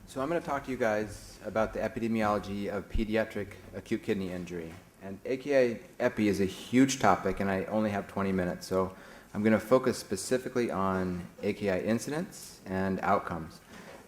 So I'm going to talk to you guys about the epidemiology of pediatric acute kidney injury. And AKI epi is a huge topic, and I only have 20 minutes. So I'm going to focus specifically on AKI incidence and outcomes.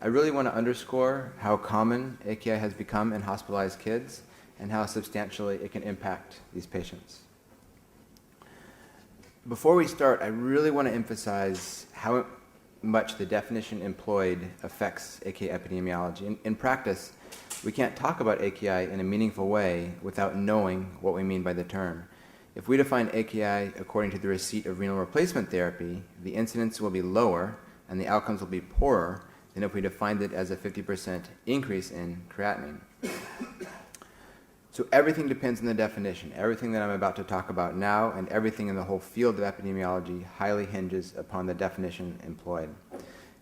I really want to underscore how common AKI has become in hospitalized kids and how substantially it can impact these patients. Before we start, I really want to emphasize how much the definition employed affects AKI epidemiology. In practice, we can't talk about AKI in a meaningful way without knowing what we mean by the term. If we define AKI according to the receipt of renal replacement therapy, the incidence will be lower and the outcomes will be poorer than if we defined it as a 50% increase in creatinine. So everything depends on the definition. Everything that I'm about to talk about now and everything in the whole field of epidemiology highly hinges upon the definition employed.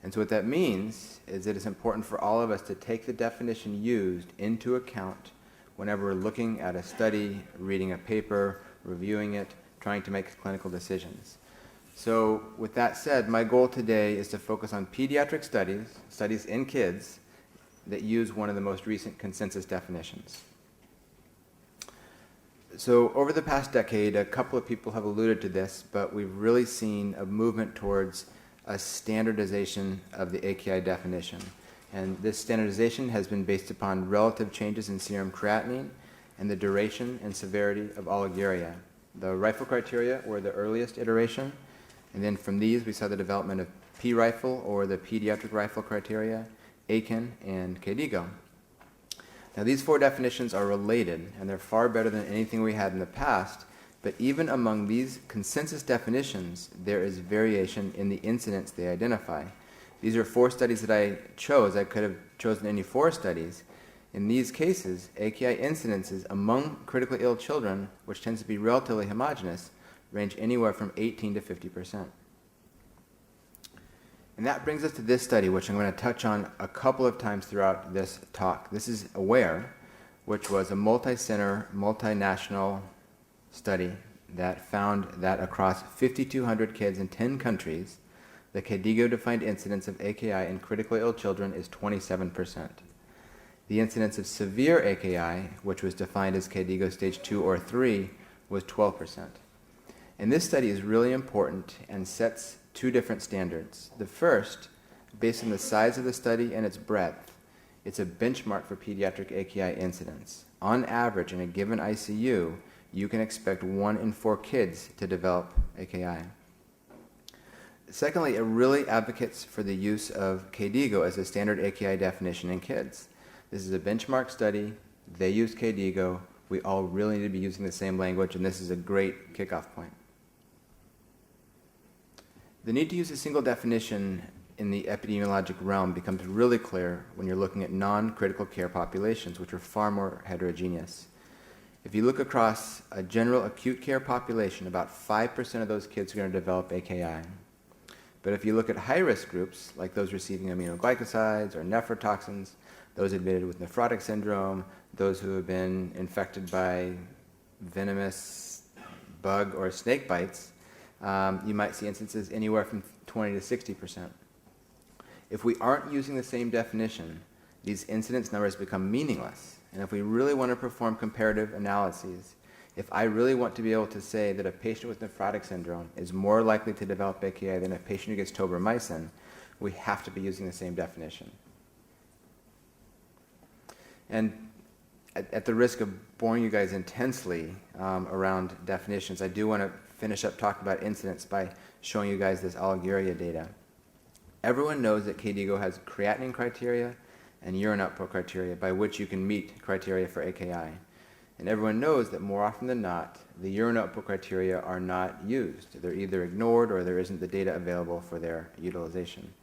And so what that means is that it's important for all of us to take the definition used into account whenever we're looking at a study, reading a paper, reviewing it, trying to make clinical decisions. So with that said, my goal today is to focus on pediatric studies in kids that use one of the most recent consensus definitions. So over the past decade, a couple of people have alluded to this, but we've really seen a movement towards a standardization of the AKI definition. And this standardization has been based upon relative changes in serum creatinine and the duration and severity of oliguria. The rifle criteria were the earliest iteration, and then from these we saw the development of P-rifle or the pediatric rifle criteria, AKIN, and KDIGO. Now these four definitions are related, and they're far better than anything we had in the past, but even among these consensus definitions, there is variation in the incidence they identify. These are four studies that I chose. I could have chosen any four studies. In these cases, AKI incidences among critically ill children, which tends to be relatively homogeneous, range anywhere from 18 to 50%. And that brings us to this study, which I'm going to touch on a couple of times throughout this talk. This is AWARE, which was a multi-center, multinational study that found that across 5,200 kids in 10 countries, the KDIGO-defined incidence of AKI in critically ill children is 27%. The incidence of severe AKI, which was defined as KDIGO stage 2 or 3, was 12%. And this study is really important and sets two different standards. The first, based on the size of the study and its breadth, it's a benchmark for pediatric AKI incidence. On average, in a given ICU, you can expect 1 in 4 kids to develop AKI. Secondly, it really advocates for the use of KDIGO as a standard AKI definition in kids. This is a benchmark study. They use KDIGO. We all really need to be using the same language, and this is a great kickoff point. The need to use a single definition in the epidemiologic realm becomes really clear when you're looking at non-critical care populations, which are far more heterogeneous. If you look across a general acute care population, about 5% of those kids are going to develop AKI. But if you look at high-risk groups, like those receiving aminoglycosides or nephrotoxins, those admitted with nephrotic syndrome, those who have been infected by venomous bug or snake bites, you might see instances anywhere from 20 to 60%. If we aren't using the same definition, these incidence numbers become meaningless. And if we really want to perform comparative analyses, if I really want to be able to say that a patient with nephrotic syndrome is more likely to develop AKI than a patient who gets tobramycin, we have to be using the same definition. And at the risk of boring you guys intensely around definitions, I do want to finish up talking about incidence by showing you guys this oliguria data. Everyone knows that KDIGO has creatinine criteria and urine output criteria by which you can meet criteria for AKI. And everyone knows that more often than not, the urine output criteria are not used. They're either ignored or there isn't the data available for their utilization.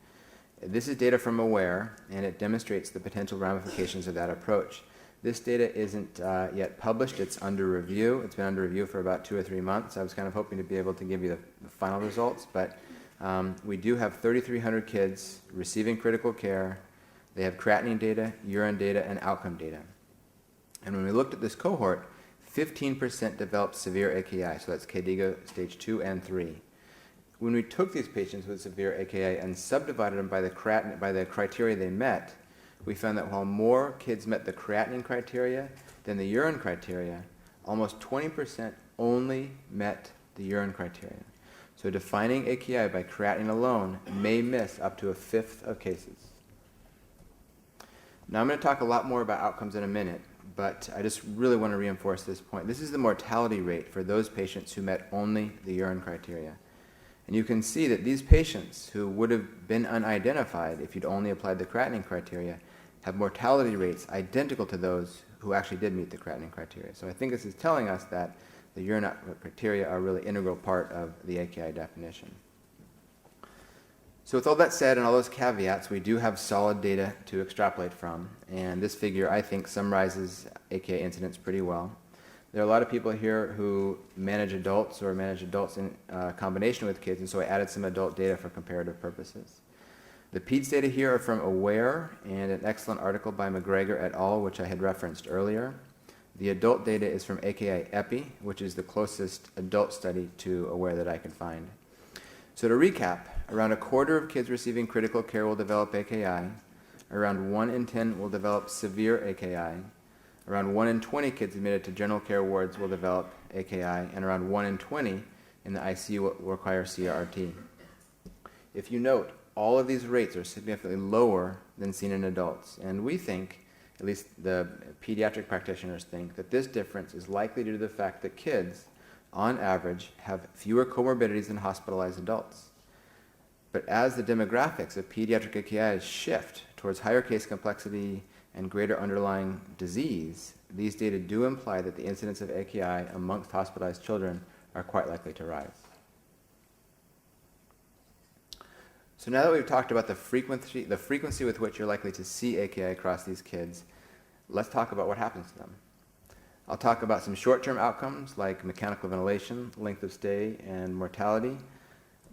This is data from AWARE, and it demonstrates the potential ramifications of that approach. This data isn't yet published. It's under review. It's been under review for about 2 or 3 months. I was kind of hoping to be able to give you the final results, but we do have 3,300 kids receiving critical care. They have creatinine data, urine data, and outcome data. And when we looked at this cohort, 15% developed severe AKI, so that's KDIGO stage 2 and 3. When we took these patients with severe AKI and subdivided them by the criteria they met, we found that while more kids met the creatinine criteria than the urine criteria, almost 20% only met the urine criteria. So defining AKI by creatinine alone may miss up to a fifth of cases. Now I'm going to talk a lot more about outcomes in a minute, but I just really want to reinforce this point. This is the mortality rate for those patients who met only the urine criteria. And you can see that these patients who would have been unidentified if you'd only applied the creatinine criteria have mortality rates identical to those who actually did meet the creatinine criteria. So I think this is telling us that the urine criteria are a really integral part of the AKI definition. So with all that said and all those caveats, we do have solid data to extrapolate from, and this figure, I think, summarizes AKI incidence pretty well. There are a lot of people here who manage adults or manage adults in combination with kids, and so I added some adult data for comparative purposes. The PEDS data here are from AWARE and an excellent article by McGregor et al., which I had referenced earlier. The adult data is from AKI EPI, which is the closest adult study to AWARE that I could find. So to recap, around a quarter of kids receiving critical care will develop AKI, around 1 in 10 will develop severe AKI, around 1 in 20 kids admitted to general care wards will develop AKI, and around 1 in 20 in the ICU will require CRRT. If you note, all of these rates are significantly lower than seen in adults, and we think, at least the pediatric practitioners think, that this difference is likely due to the fact that kids, on average, have fewer comorbidities than hospitalized adults. But as the demographics of pediatric AKIs shift towards higher case complexity and greater underlying disease, these data do imply that the incidence of AKI amongst hospitalized children are quite likely to rise. So now that we've talked about the frequency with which you're likely to see AKI across these kids, let's talk about what happens to them. I'll talk about some short-term outcomes like mechanical ventilation, length of stay, and mortality.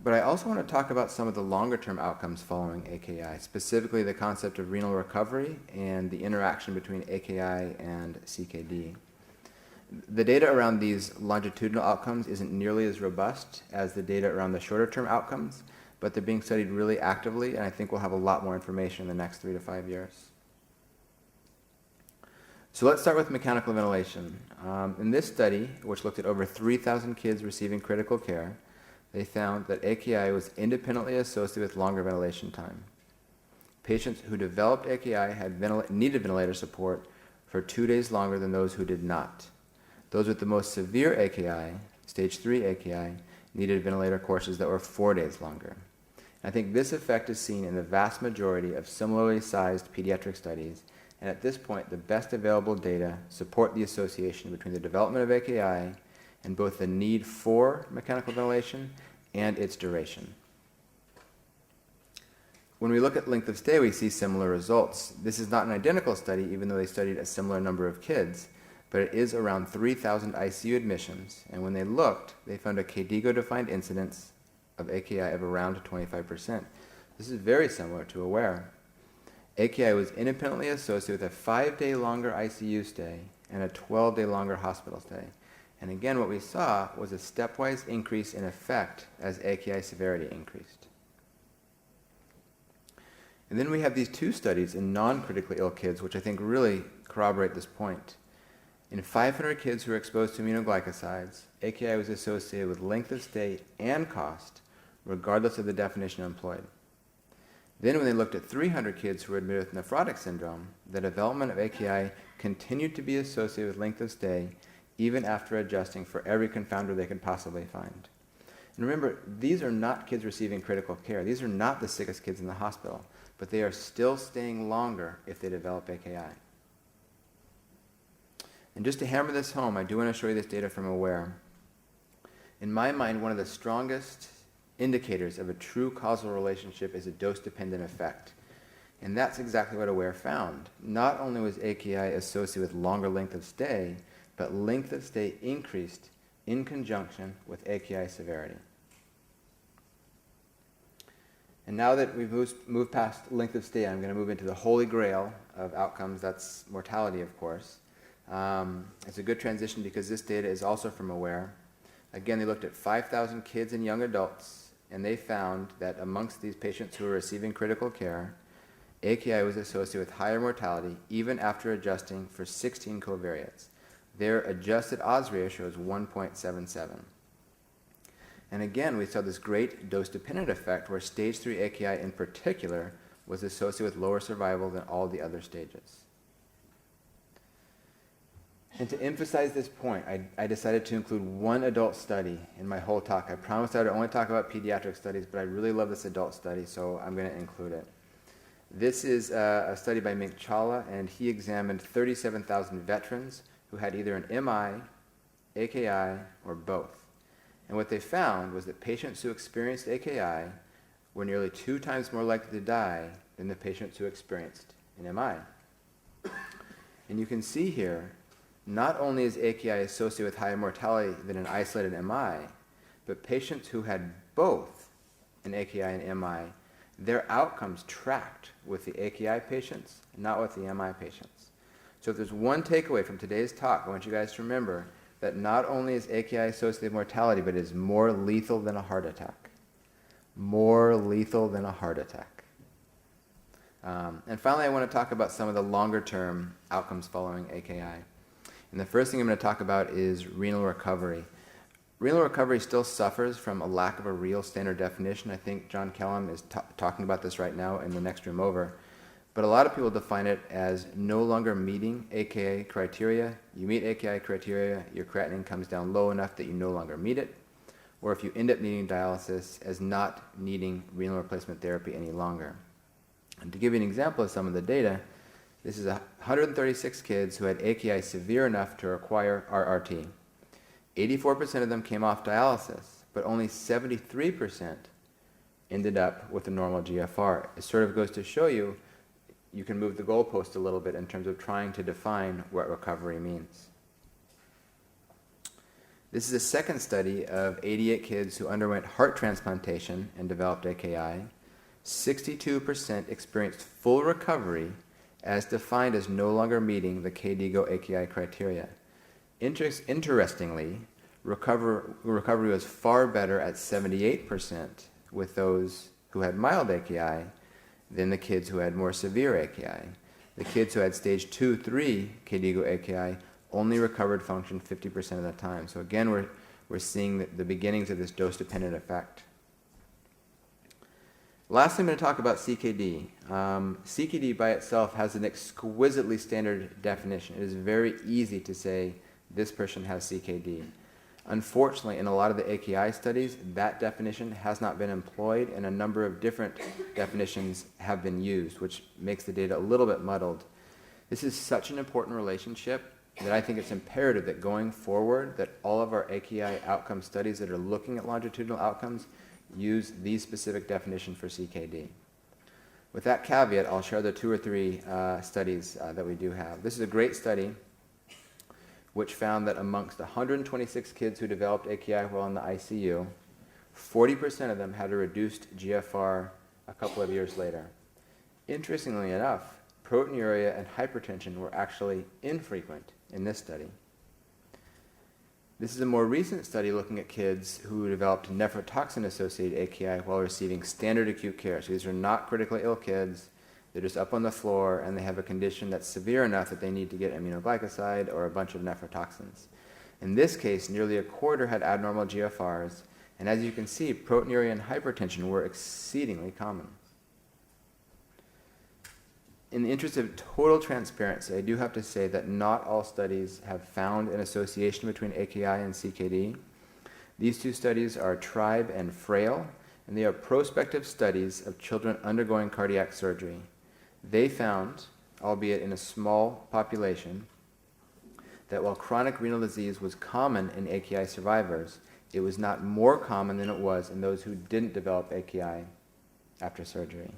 But I also want to talk about some of the longer-term outcomes following AKI, specifically the concept of renal recovery and the interaction between AKI and CKD. The data around these longitudinal outcomes isn't nearly as robust as the data around the shorter-term outcomes, but they're being studied really actively, and I think we'll have a lot more information in the next 3 to 5 years. So let's start with mechanical ventilation. In this study, which looked at over 3,000 kids receiving critical care, they found that AKI was independently associated with longer ventilation time. Patients who developed AKI needed ventilator support for 2 days longer than those who did not. Those with the most severe AKI, stage 3 AKI, needed ventilator courses that were 4 days longer. I think this effect is seen in the vast majority of similarly sized pediatric studies, and at this point, the best available data support the association between the development of AKI and both the need for mechanical ventilation and its duration. When we look at length of stay, we see similar results. This is not an identical study, even though they studied a similar number of kids, but it is around 3,000 ICU admissions, and when they looked, they found a KDIGO-defined incidence of AKI of around 25%. This is very similar to AWARE. AKI was independently associated with a 5-day longer ICU stay and a 12-day longer hospital stay. And again, what we saw was a stepwise increase in effect as AKI severity increased. And then we have these 2 studies in non-critically ill kids, which I think really corroborate this point. In 500 kids who were exposed to aminoglycosides, AKI was associated with length of stay and cost, regardless of the definition employed. Then when they looked at 300 kids who were admitted with nephrotic syndrome, the development of AKI continued to be associated with length of stay even after adjusting for every confounder they could possibly find. And remember, these are not kids receiving critical care. These are not the sickest kids in the hospital, but they are still staying longer if they develop AKI. And just to hammer this home, I do want to show you this data from AWARE. In my mind, one of the strongest indicators of a true causal relationship is a dose-dependent effect. And that's exactly what AWARE found. Not only was AKI associated with longer length of stay, but length of stay increased in conjunction with AKI severity. And now that we've moved past length of stay, I'm going to move into the holy grail of outcomes. That's mortality, of course. It's a good transition because this data is also from AWARE. Again, they looked at 5,000 kids and young adults, and they found that amongst these patients who were receiving critical care, AKI was associated with higher mortality even after adjusting for 16 covariates. Their adjusted odds ratio is 1.77. And again, we saw this great dose-dependent effect where stage 3 AKI in particular was associated with lower survival than all the other stages. And to emphasize this point, I decided to include one adult study in my whole talk. I promised I would only talk about pediatric studies, but I really love this adult study, so I'm going to include it. This is a study by Mink Chawla, and he examined 37,000 veterans who had either an MI, AKI, or both. And what they found was that patients who experienced AKI were nearly 2 times more likely to die than the patients who experienced an MI. And you can see here, not only is AKI associated with higher mortality than an isolated MI, but patients who had both an AKI and MI, their outcomes tracked with the AKI patients, not with the MI patients. So if there's one takeaway from today's talk, I want you guys to remember that not only is AKI associated with mortality, but it is more lethal than a heart attack. More lethal than a heart attack. And finally, I want to talk about some of the longer-term outcomes following AKI. And the first thing I'm going to talk about is renal recovery. Renal recovery still suffers from a lack of a real standard definition. I think John Kellum is talking about this right now in the next room over. But a lot of people define it as no longer meeting AKI criteria. You meet AKI criteria, your creatinine comes down low enough that you no longer meet it. Or if you end up needing dialysis, as not needing renal replacement therapy any longer. And to give you an example of some of the data, this is 136 kids who had AKI severe enough to require RRT. 84% of them came off dialysis, but only 73% ended up with a normal GFR. It sort of goes to show you, you can move the goalpost a little bit in terms of trying to define what recovery means. This is a second study of 88 kids who underwent heart transplantation and developed AKI. 62% experienced full recovery as defined as no longer meeting the KDIGO AKI criteria. Interestingly, recovery was far better at 78% with those who had mild AKI than the kids who had more severe AKI. The kids who had stage 2, 3 KDIGO AKI only recovered function 50% of the time. So again, we're seeing the beginnings of this dose-dependent effect. Lastly, I'm going to talk about CKD. CKD by itself has an exquisitely standard definition. It is very easy to say this person has CKD. Unfortunately, in a lot of the AKI studies, that definition has not been employed, and a number of different definitions have been used, which makes the data a little bit muddled. This is such an important relationship that I think it's imperative that going forward, that all of our AKI outcome studies that are looking at longitudinal outcomes use these specific definitions for CKD. With that caveat, I'll share the 2 or 3 studies that we do have. This is a great study which found that amongst 126 kids who developed AKI while in the ICU, 40% of them had a reduced GFR a couple of years later. Interestingly enough, proteinuria and hypertension were actually infrequent in this study. This is a more recent study looking at kids who developed nephrotoxin-associated AKI while receiving standard acute care. So these are not critically ill kids. They're just up on the floor, and they have a condition that's severe enough that they need to get aminoglycoside or a bunch of nephrotoxins. In this case, nearly a quarter had abnormal GFRs, and as you can see, proteinuria and hypertension were exceedingly common. In the interest of total transparency, I do have to say that not all studies have found an association between AKI and CKD. These 2 studies are TRIBE and FRAIL, and they are prospective studies of children undergoing cardiac surgery. They found, albeit in a small population, that while chronic renal disease was common in AKI survivors, it was not more common than it was in those who didn't develop AKI after surgery.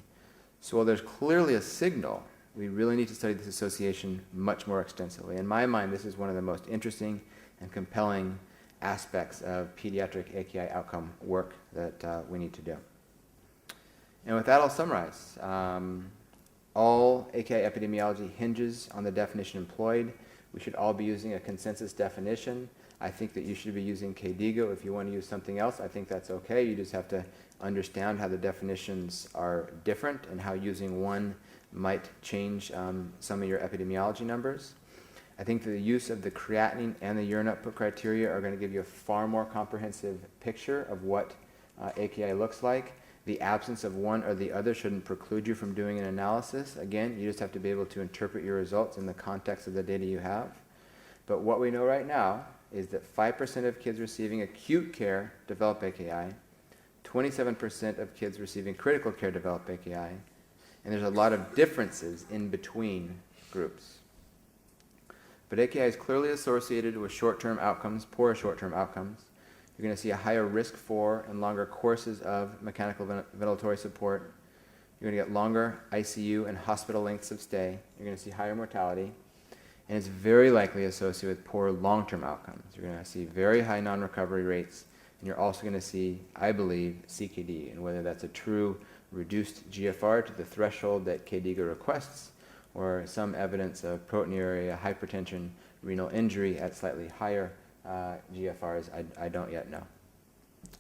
So while there's clearly a signal, we really need to study this association much more extensively. In my mind, this is one of the most interesting and compelling aspects of pediatric AKI outcome work that we need to do. And with that, I'll summarize. All AKI epidemiology hinges on the definition employed. We should all be using a consensus definition. I think that you should be using KDIGO. If you want to use something else, I think that's okay. You just have to understand how the definitions are different and how using one might change some of your epidemiology numbers. I think that the use of the creatinine and the urine output criteria are going to give you a far more comprehensive picture of what AKI looks like. The absence of one or the other shouldn't preclude you from doing an analysis. Again, you just have to be able to interpret your results in the context of the data you have. But what we know right now is that 5% of kids receiving acute care develop AKI, 27% of kids receiving critical care develop AKI, and there's a lot of differences in between groups. But AKI is clearly associated with short-term outcomes, poor short-term outcomes. You're going to see a higher risk for and longer courses of mechanical ventilatory support. You're going to get longer ICU and hospital lengths of stay. You're going to see higher mortality. And it's very likely associated with poor long-term outcomes. You're going to see very high non-recovery rates. And you're also going to see, I believe, CKD, and whether that's a true reduced GFR to the threshold that KDIGA requests, or some evidence of proteinuria, hypertension, renal injury at slightly higher GFRs, I don't yet know.